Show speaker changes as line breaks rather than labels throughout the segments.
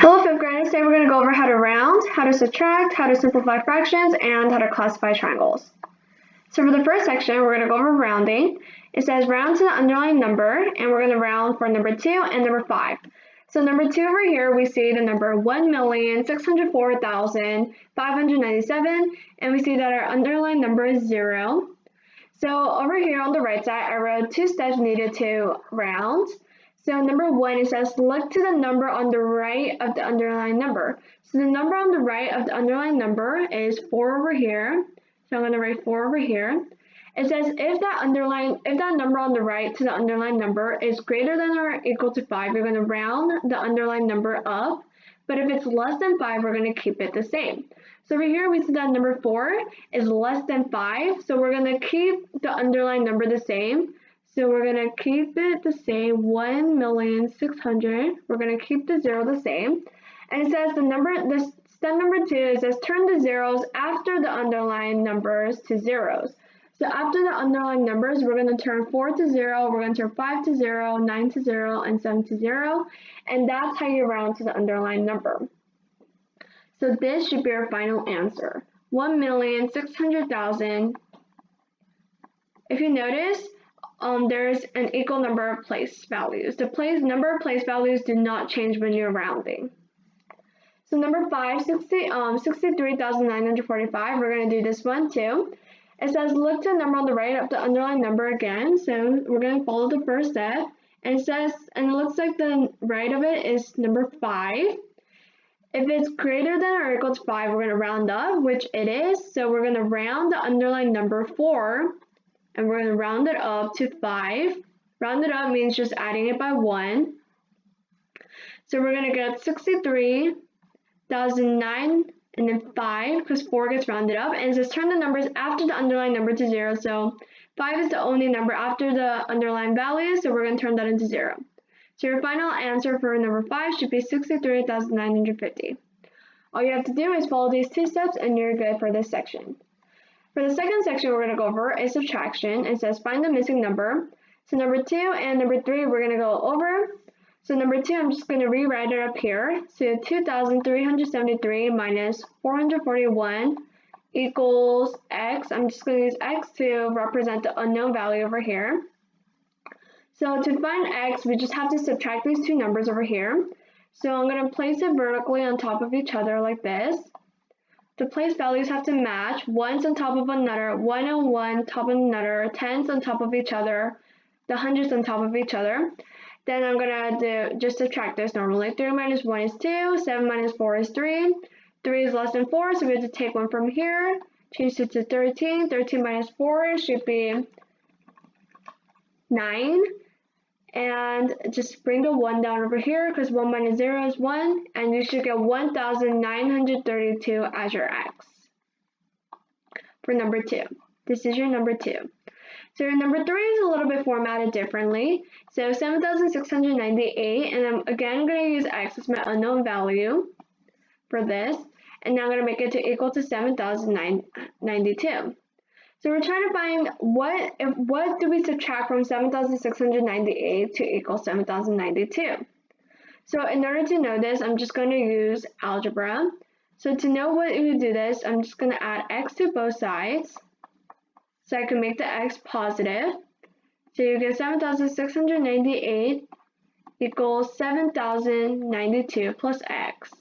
Hello, 5th graders. Today we're going to go over how to round, how to subtract, how to simplify fractions, and how to classify triangles. So for the first section, we're going to go over rounding. It says round to the underlying number, and we're going to round for number 2 and number 5. So number 2 over here, we see the number 1,604,597, and we see that our underlying number is 0. So over here on the right side, I wrote 2 steps needed to round. So number 1, it says look to the number on the right of the underlying number. So the number on the right of the underlying number is 4 over here. So I'm going to write 4 over here. It says if that number on the right to the underlying number is greater than or equal to 5, we're going to round the underlying number up. But if it's less than 5, we're going to keep it the same. So over here we see that number 4 is less than 5. So we're going to keep the underlying number the same. So we're going to keep it the same, 1,600,000. We're going to keep the 0 the same. And it says step number 2, it says turn the zeros after the underlying numbers to zeros. So after the underlying numbers, we're going to turn 4 to 0, we're going to turn 5 to 0, 9 to 0, and 7 to 0. And that's how you round to the underlying number. So this should be our final answer, 1,600,000. If you notice, there's an equal number of place values. The number of place values do not change when you're rounding. So number 5, 63,945, we're going to do this one too. It says look to the number on the right of the underlying number again. So we're going to follow the first step. And it looks like the right of it is number 5. If it's greater than or equal to 5, we're going to round up, which it is. So we're going to round the underlying number 4. And we're going to round it up to 5. Round it up means just adding it by 1. So we're going to get 63,009 and then 5 because 4 gets rounded up. And it says turn the numbers after the underlying number to 0. So 5 is the only number after the underlying value, so we're going to turn that into 0. So your final answer for number 5 should be 63,950. All you have to do is follow these 2 steps and you're good for this section. For the second section we're going to go over is subtraction. It says find the missing number. So number 2 and number 3 we're going to go over. So number 2, I'm just going to rewrite it up here. So 2,373 minus 441 equals x. I'm just going to use x to represent the unknown value over here. So to find x, we just have to subtract these 2 numbers over here. So I'm going to place it vertically on top of each other like this. The place values have to match, 1's on top of another, 1 and 1 top of another, 10's on top of each other, the hundreds on top of each other. Then I'm going to just subtract this normally. 3 minus 1 is 2, 7 minus 4 is 3, 3 is less than 4, so we have to take 1 from here, change it to 13, 13 minus 4 should be 9. And just bring the 1 down over here because 1 minus 0 is 1, and you should get 1,932 as your x for number 2. This is your number 2. So your number 3 is a little bit formatted differently. So 7,698, and I'm going to use x as my unknown value for this, and now I'm going to make it to equal to 7,992. So we're trying to find what do we subtract from 7,698 to equal 7,092. So in order to know this, I'm just going to use algebra. So to know what we do this, I'm just going to add x to both sides. So I can make the x positive. So you get 7,698 equals 7,092 plus x.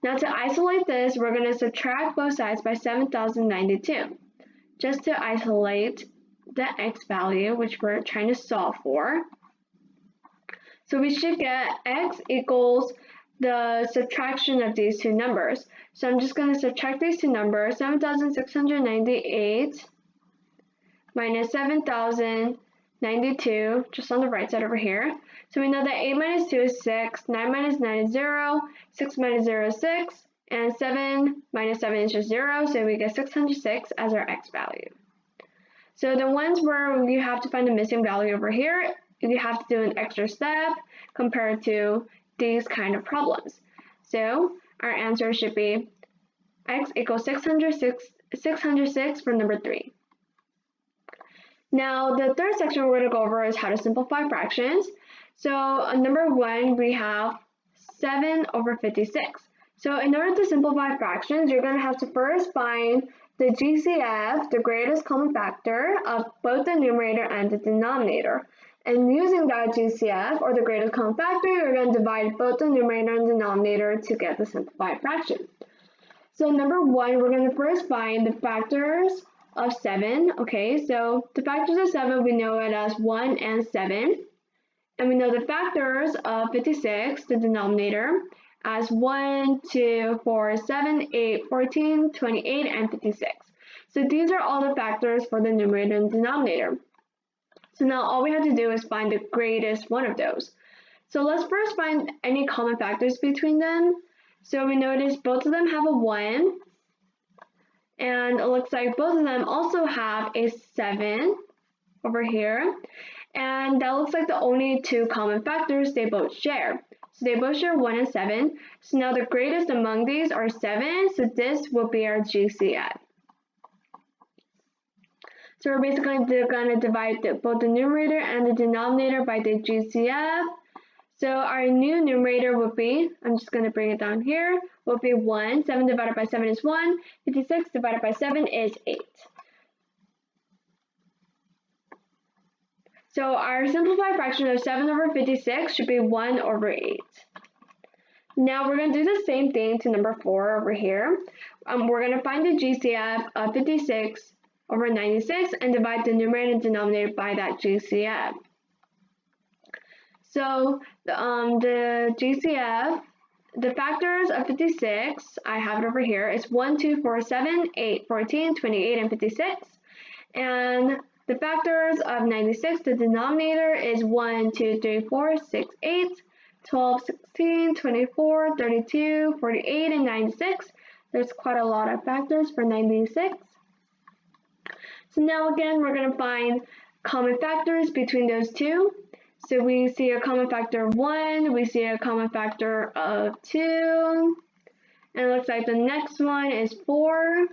Now to isolate this, we're going to subtract both sides by 7,092. Just to isolate the x value, which we're trying to solve for. So we should get x equals the subtraction of these 2 numbers. So I'm just going to subtract these 2 numbers, 7,698 minus 7,092, just on the right side over here. So we know that 8 minus 2 is 6, 9 minus 9 is 0, 6 minus 0 is 6, and 7 minus 7 is just 0, so we get 606 as our x value. So the ones where you have to find the missing value over here, you have to do an extra step compared to these kind of problems. So our answer should be x equals 606 for number 3. Now the third section we're going to go over is how to simplify fractions. So number 1, we have 7 over 56. So in order to simplify fractions, you're going to have to first find the GCF, the greatest common factor, of both the numerator and the denominator. And using that GCF, or the greatest common factor, you're going to divide both the numerator and denominator to get the simplified fraction. So number 1, we're going to first find the factors of 7. Okay, so the factors of 7, we know it as 1 and 7. And we know the factors of 56, the denominator, as 1, 2, 4, 7, 8, 14, 28, and 56. So these are all the factors for the numerator and denominator. So now all we have to do is find the greatest one of those. So let's first find any common factors between them. So we notice both of them have a 1, and it looks like both of them also have a 7 over here. And that looks like the only two common factors they both share. So they both share 1 and 7. So now the greatest among these are 7, so this will be our GCF. So we're basically going to divide both the numerator and the denominator by the GCF. So our new numerator would be, I'm just going to bring it down here, will be 1. 7 divided by 7 is 1. 56 divided by 7 is 8. So our simplified fraction of 7 over 56 should be 1 over 8. Now we're going to do the same thing to number 4 over here. We're going to find the GCF of 56 over 96 and divide the numerator and denominator by that GCF. So the GCF, the factors of 56, I have it over here, is 1, 2, 4, 7, 8, 14, 28, and 56. And the factors of 96, the denominator is 1, 2, 3, 4, 6, 8, 12, 16, 24, 32, 48, and 96. There's quite a lot of factors for 96. So now again, we're going to find common factors between those two. So we see a common factor of 1, we see a common factor of 2, and it looks like the next one is 4.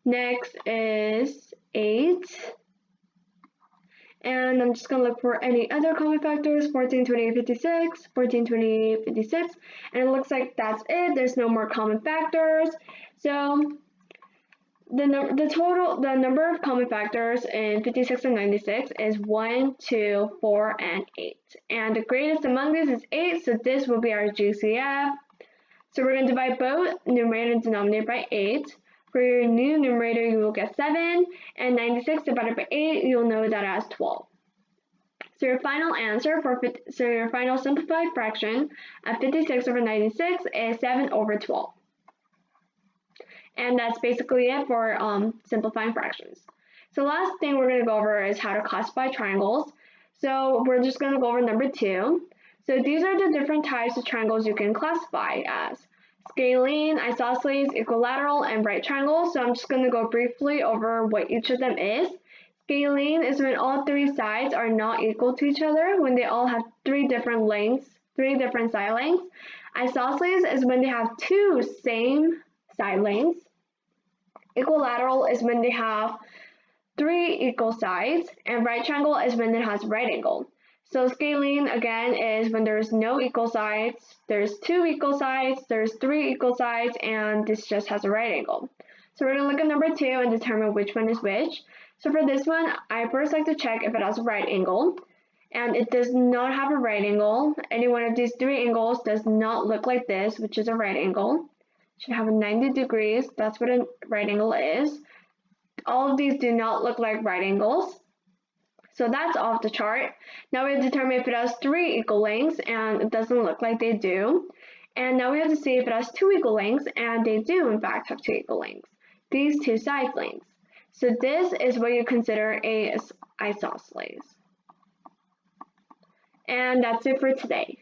Next is 8. And I'm just going to look for any other common factors, 14, 28, 56, 14, 28, 56, and it looks like that's it. There's no more common factors. So the number of common factors in 56 and 96 is 1, 2, 4, and 8. And the greatest among these is 8, so this will be our GCF. So we're going to divide both numerator and denominator by 8. For your new numerator, you will get 7, and 96 divided by 8, you'll know that as 12. So your final answer your final simplified fraction of 56 over 96 is 7 over 12. And that's basically it for simplifying fractions. So the last thing we're going to go over is how to classify triangles. So we're just going to go over number 2. So these are the different types of triangles you can classify as: scalene, isosceles, equilateral, and right triangles. So I'm just going to go briefly over what each of them is. Scalene is when all 3 sides are not equal to each other, when they all have 3 different lengths, 3 different side lengths. Isosceles is when they have 2 same side lengths. Equilateral is when they have 3 equal sides, and right triangle is when it has right angle. So scalene again is when there's no equal sides, there's 2 equal sides, there's 3 equal sides, and this just has a right angle. So we're going to look at number 2 and determine which one is which. So for this one, I first like to check if it has a right angle, and it does not have a right angle. Any one of these 3 angles does not look like this, which is a right angle. Should have a 90 degrees. That's what a right angle is. All of these do not look like right angles. So that's off the chart. Now we have to determine if it has 3 equal lengths, and it doesn't look like they do. And now we have to see if it has 2 equal lengths, and they do in fact have 2 equal lengths. These 2 side lengths. So this is what you consider a isosceles. And that's it for today.